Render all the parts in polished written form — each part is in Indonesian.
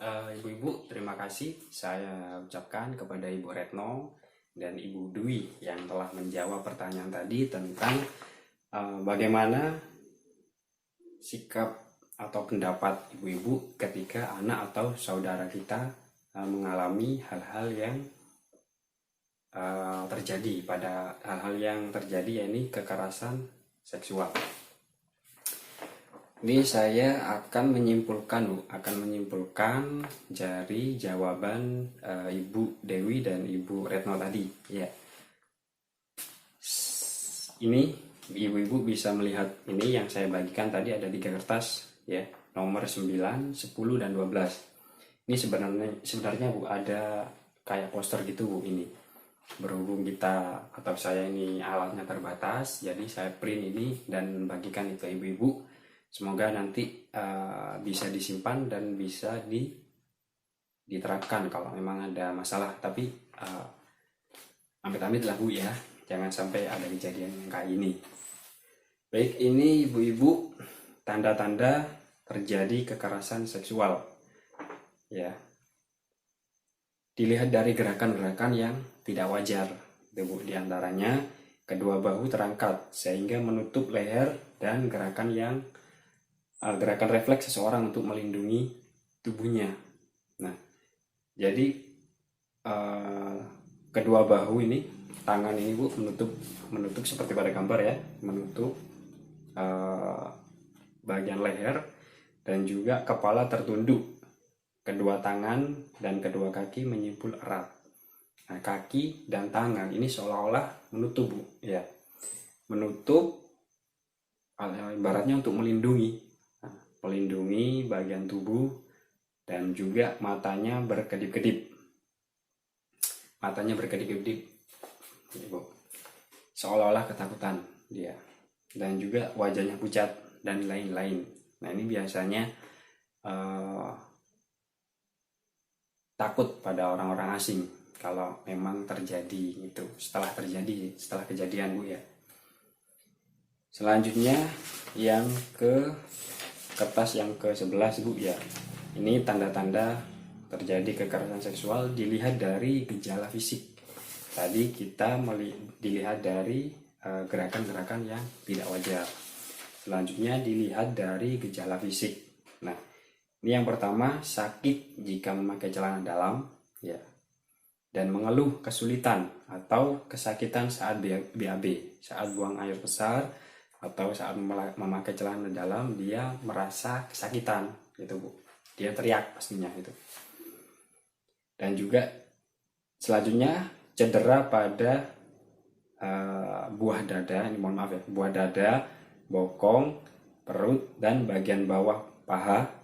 Ibu-ibu, terima kasih saya ucapkan kepada Ibu Retno dan Ibu Dwi yang telah menjawab pertanyaan tadi tentang bagaimana sikap atau pendapat ibu-ibu ketika anak atau saudara kita mengalami hal-hal yang terjadi yakni kekerasan seksual. Ini saya akan menyimpulkan dari jawaban Ibu Dewi dan Ibu Retno tadi. Ya, ini ibu-ibu bisa melihat ini yang saya bagikan tadi ada 3 kertas, ya, nomor 9, 10 dan 12. Ini sebenarnya Bu ada kayak poster gitu Bu ini. Berhubung kita atau saya ini alatnya terbatas, jadi saya print ini dan bagikan itu ke ibu-ibu. Semoga nanti bisa disimpan dan bisa diterapkan kalau memang ada masalah. Tapi amit-amit lah Bu ya, jangan sampai ada kejadian yang kayak ini. Baik, ini ibu-ibu tanda-tanda terjadi kekerasan seksual. Ya, dilihat dari gerakan-gerakan yang tidak wajar. Bu, diantaranya kedua bahu terangkat sehingga menutup leher dan gerakan refleks seseorang untuk melindungi tubuhnya. Nah, jadi kedua bahu ini, tangan ini Bu menutup seperti pada gambar ya, menutup bagian leher dan juga kepala tertunduk. Kedua tangan dan kedua kaki menyimpul erat. Nah, kaki dan tangan ini seolah-olah menutup Bu, ya. Menutup ibaratnya untuk melindungi bagian tubuh dan juga matanya berkedip-kedip. Seolah-olah ketakutan dia. Dan juga wajahnya pucat dan lain-lain. Nah, ini biasanya takut pada orang-orang asing kalau memang terjadi itu, setelah kejadian Bu ya. Selanjutnya yang kertas yang ke-11 Bu ya. Ini tanda-tanda terjadi kekerasan seksual dilihat dari gejala fisik. Tadi kita dilihat dari gerakan-gerakan yang tidak wajar. Selanjutnya dilihat dari gejala fisik. Nah, ini yang pertama, sakit jika memakai celana dalam, ya, dan mengeluh kesulitan atau kesakitan saat BAB, saat buang air besar atau saat memakai celana dalam dia merasa kesakitan, gitu Bu. Dia teriak pastinya itu. Dan juga selanjutnya cedera pada buah dada, ini mohon maaf ya, buah dada, bokong, perut dan bagian bawah paha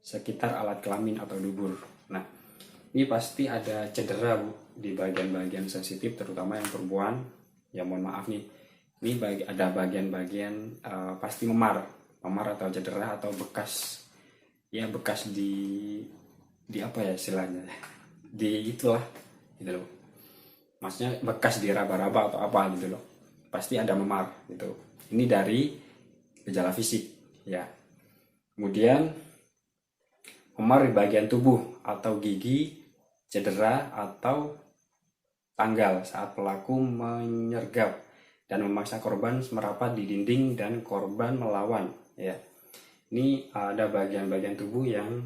sekitar alat kelamin atau dubur. Nah, ini pasti ada cedera Bu di bagian-bagian sensitif, terutama yang perempuan. Ya mohon maaf nih, ini ada bagian-bagian pasti memar atau cedera atau bekas di apa ya istilahnya, di itulah gitu loh. Maksudnya bekas di raba-raba atau apa gitu loh. Pasti ada memar gitu. Ini dari gejala fisik ya. Kemudian memar di bagian tubuh atau gigi, cedera atau tanggal saat pelaku menyergap dan memaksa korban merapat di dinding dan korban melawan ya. Ini ada bagian-bagian tubuh yang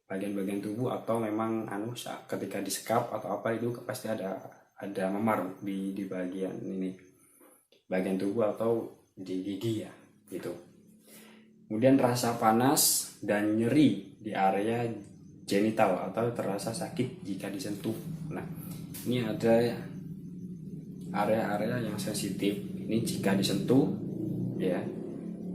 bagian-bagian tubuh atau memang ketika disekap atau apa itu pasti ada memar di bagian ini, bagian tubuh atau di gigi ya gitu. Kemudian rasa panas dan nyeri di area genital atau terasa sakit jika disentuh. Nah, ini ada area-area yang sensitif. Ini jika disentuh ya.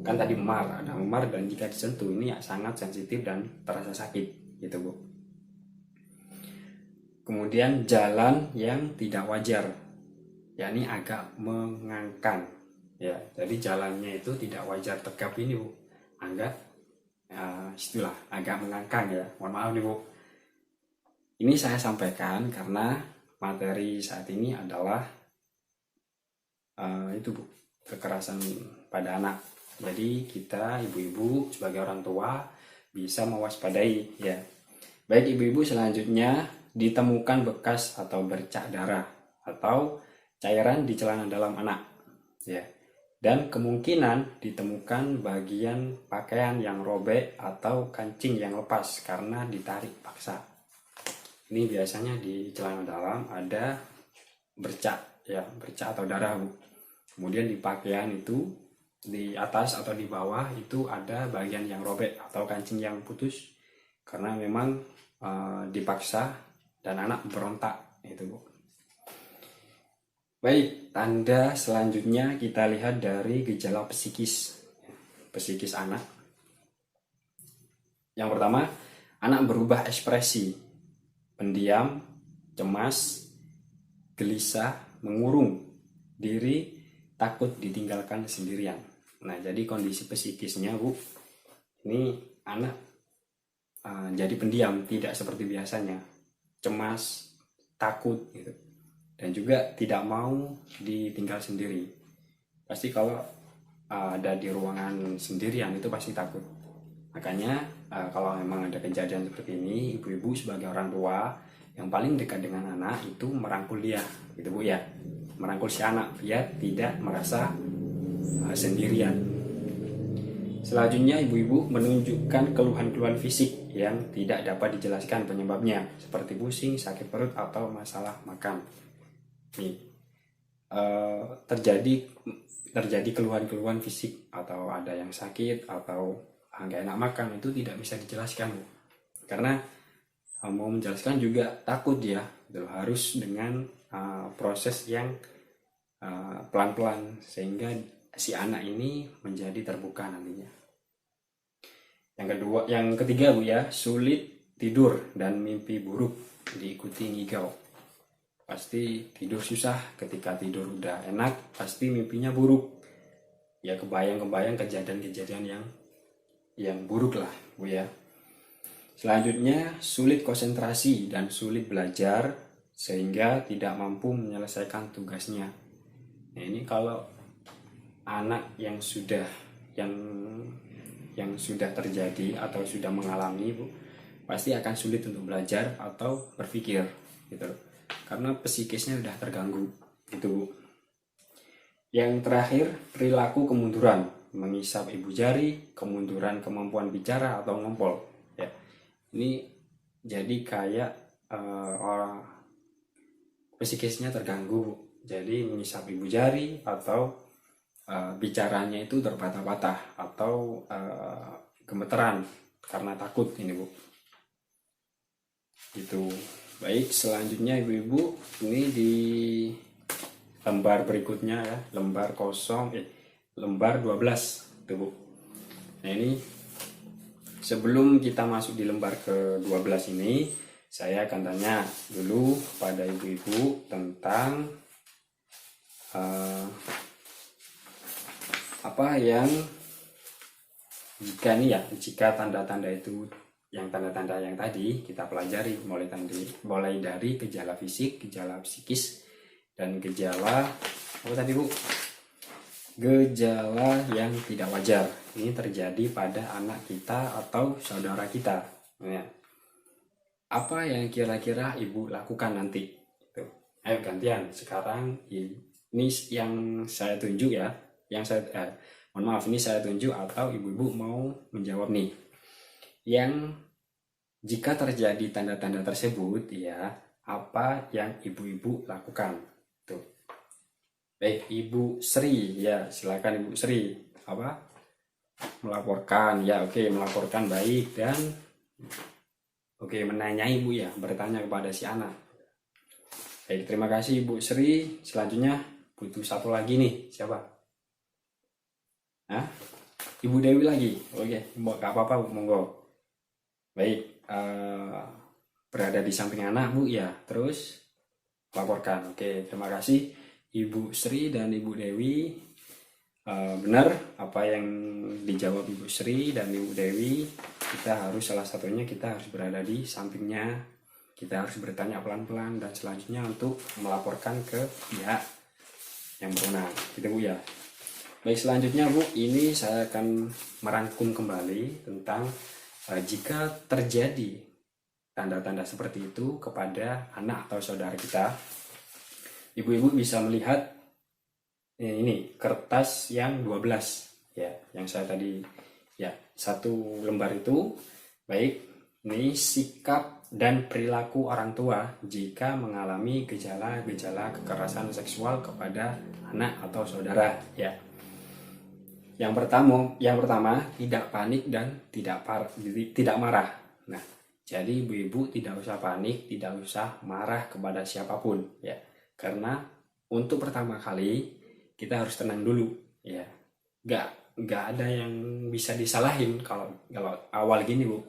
Kan tadi ada memar dan jika disentuh ini sangat sensitif dan terasa sakit gitu Bu. Kemudian jalan yang tidak wajar, yakni agak mengangkang ya. Jadi jalannya itu tidak wajar, tegap ini Bu. Agak mengangkang ya. Mohon maaf nih Bu. Ini saya sampaikan karena materi saat ini adalah itu Bu, kekerasan pada anak Jadi kita ibu-ibu sebagai orang tua bisa mewaspadai ya. Baik ibu-ibu, selanjutnya ditemukan bekas atau bercak darah atau cairan di celana dalam anak ya. Dan kemungkinan ditemukan bagian pakaian yang robek atau kancing yang lepas karena ditarik paksa. Ini biasanya di celana dalam ada bercak ya, bercak atau darah Bu. Kemudian di pakaian itu di atas atau di bawah itu ada bagian yang robek atau kancing yang putus karena memang dipaksa dan anak berontak itu Bu. Baik, tanda selanjutnya kita lihat dari gejala psikis anak. Yang pertama, anak berubah ekspresi, pendiam, cemas, gelisah, mengurung diri, takut ditinggalkan sendirian. Nah, jadi kondisi psikisnya Bu, ini anak jadi pendiam, tidak seperti biasanya, cemas, takut gitu, dan juga tidak mau ditinggal sendiri. Pasti kalau ada di ruangan sendirian itu pasti takut. Makanya kalau memang ada kejadian seperti ini, ibu-ibu sebagai orang tua yang paling dekat dengan anak itu merangkul dia, gitu Bu ya, merangkul si anak biar tidak merasa sendirian. Selanjutnya ibu-ibu menunjukkan keluhan-keluhan fisik yang tidak dapat dijelaskan penyebabnya, seperti pusing, sakit perut, atau masalah makan. Nih, terjadi keluhan-keluhan fisik atau ada yang sakit atau nggak enak makan, itu tidak bisa dijelaskan Bu. Karena mau menjelaskan juga takut ya, harus dengan proses yang pelan-pelan sehingga si anak ini menjadi terbuka nantinya. Yang ketiga Bu ya, sulit tidur dan mimpi buruk diikuti ngigau. Pasti tidur susah, ketika tidur udah enak pasti mimpinya buruk. Ya kebayang-kebayang kejadian-kejadian yang buruk lah Bu ya. Selanjutnya sulit konsentrasi dan sulit belajar sehingga tidak mampu menyelesaikan tugasnya. Nah, ini kalau anak yang sudah terjadi atau sudah mengalami Bu, pasti akan sulit untuk belajar atau berpikir gitu, karena psikisnya sudah terganggu gitu Bu. Yang terakhir, perilaku kemunduran, mengisap ibu jari, kemunduran kemampuan bicara atau ngompol ya. Ini jadi kayak orang psikisnya terganggu Bu. Jadi mengisap ibu jari atau bicaranya itu terbata-bata atau gemeteran karena takut ini Bu. Gitu. Baik, selanjutnya ibu-ibu, ini di lembar berikutnya ya, lembar 12 itu Bu. Nah, ini sebelum kita masuk di lembar ke-12 ini, saya akan tanya dulu pada ibu-ibu tentang apa yang jika tanda-tanda itu, yang tanda-tanda yang tadi kita pelajari mulai dari gejala fisik, gejala psikis, dan gejala apa tadi Bu? Gejala yang tidak wajar. Ini terjadi pada anak kita atau saudara kita. Ya. Apa yang kira-kira ibu lakukan nanti? Tuh. Ayo gantian. Sekarang ini yang saya tunjuk ya. Ini saya tunjuk atau ibu-ibu mau menjawab nih. Yang jika terjadi tanda-tanda tersebut ya, apa yang ibu-ibu lakukan? Tuh. Baik, Ibu Sri ya, silakan Ibu Sri. Apa? Melaporkan ya, oke, melaporkan baik, dan oke, menanyai Bu ya, bertanya kepada si anak. Baik, terima kasih Ibu Sri. Selanjutnya butuh satu lagi nih, siapa? Hah? Ibu Dewi lagi. Oke, gak apa-apa Bu, monggo. Baik, berada di samping anak Bu ya, terus laporkan. Oke, terima kasih Ibu Sri dan Ibu Dewi. Benar apa yang dijawab Ibu Sri dan Ibu Dewi. Salah satunya kita harus berada di sampingnya, kita harus bertanya pelan-pelan, dan selanjutnya untuk melaporkan ke pihak yang berwenang gitu Bu ya. Baik, selanjutnya Bu, ini saya akan merangkum kembali tentang jika terjadi tanda-tanda seperti itu kepada anak atau saudara kita, ibu-ibu bisa melihat ini kertas yang 12 ya, yang saya tadi ya, satu lembar itu. Baik, ini sikap dan perilaku orang tua jika mengalami gejala-gejala kekerasan seksual kepada anak atau saudara ya. Yang pertama, tidak panik dan tidak marah. Nah, jadi ibu-ibu tidak usah panik, tidak usah marah kepada siapapun ya. Karena untuk pertama kali kita harus tenang dulu ya. Nggak ada yang bisa disalahin kalau awal gini Bu.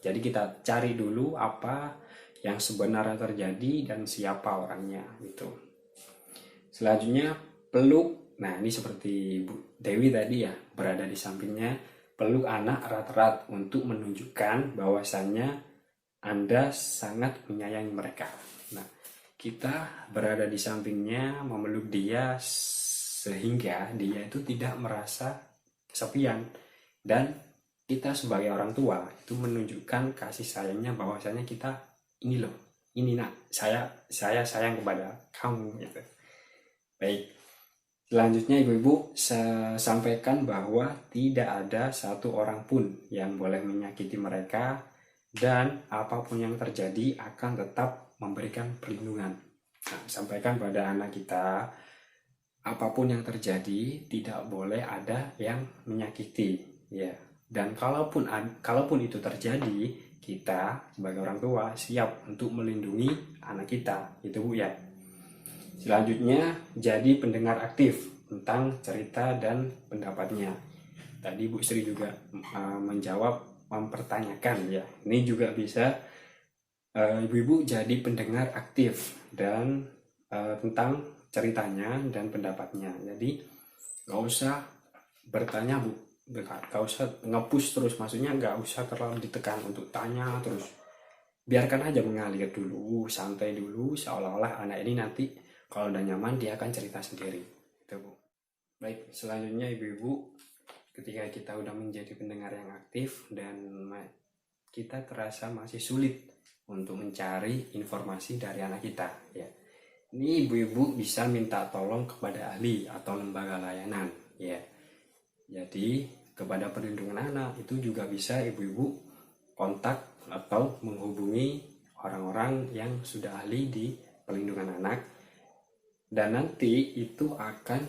Jadi kita cari dulu apa yang sebenarnya terjadi dan siapa orangnya gitu. Selanjutnya peluk. Nah, ini seperti Bu Dewi tadi ya, berada di sampingnya, peluk anak erat-erat untuk menunjukkan bahwasannya Anda sangat menyayangi mereka. Nah, kita berada di sampingnya, memeluk dia sehingga dia itu tidak merasa kesepian. Dan kita sebagai orang tua itu menunjukkan kasih sayangnya bahwasannya kita ini loh, ini nak, saya sayang kepada kamu gitu. Baik. Selanjutnya ibu-ibu, saya sampaikan bahwa tidak ada satu orang pun yang boleh menyakiti mereka dan apapun yang terjadi akan tetap memberikan perlindungan. Nah, sampaikan pada anak kita, apapun yang terjadi tidak boleh ada yang menyakiti ya. Dan kalaupun itu terjadi, kita sebagai orang tua siap untuk melindungi anak kita, itu Bu ya. Selanjutnya, jadi pendengar aktif tentang cerita dan pendapatnya. Tadi Bu Sri juga menjawab, mempertanyakan ya. Ini juga bisa ibu-ibu jadi pendengar aktif dan tentang ceritanya dan pendapatnya. Jadi nggak usah bertanya Bu, nggak usah nge-push terus, maksudnya nggak usah terlalu ditekan untuk tanya terus. Biarkan aja mengalir dulu, santai dulu, seolah-olah anak ini nanti kalau udah nyaman dia akan cerita sendiri. Itu Bu. Baik, selanjutnya ibu-ibu, ketika kita udah menjadi pendengar yang aktif dan kita terasa masih sulit untuk mencari informasi dari anak kita ya. Ini ibu-ibu bisa minta tolong kepada ahli atau lembaga layanan ya. Jadi kepada perlindungan anak itu juga bisa ibu-ibu kontak atau menghubungi orang-orang yang sudah ahli di perlindungan anak, dan nanti itu akan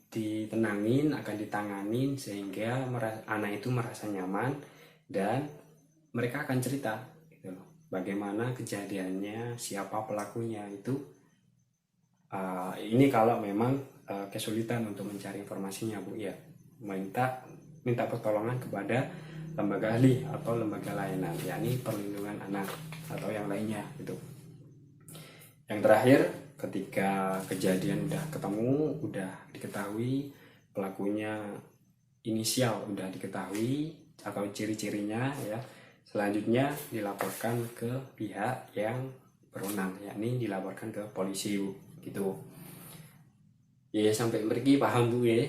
ditenangin, akan ditanganin sehingga anak itu merasa nyaman dan mereka akan cerita gitu loh, bagaimana kejadiannya, siapa pelakunya itu. Ini kalau memang kesulitan untuk mencari informasinya Bu ya, minta pertolongan kepada lembaga ahli atau lembaga layanan, yakni perlindungan anak atau yang lainnya gitu. Yang terakhir, ketika kejadian udah ketemu, udah diketahui pelakunya, inisial udah diketahui atau ciri-cirinya ya, selanjutnya dilaporkan ke pihak yang berwenang, yakni dilaporkan ke polisi Bu gitu. Ya sampai pergi paham Bu ya.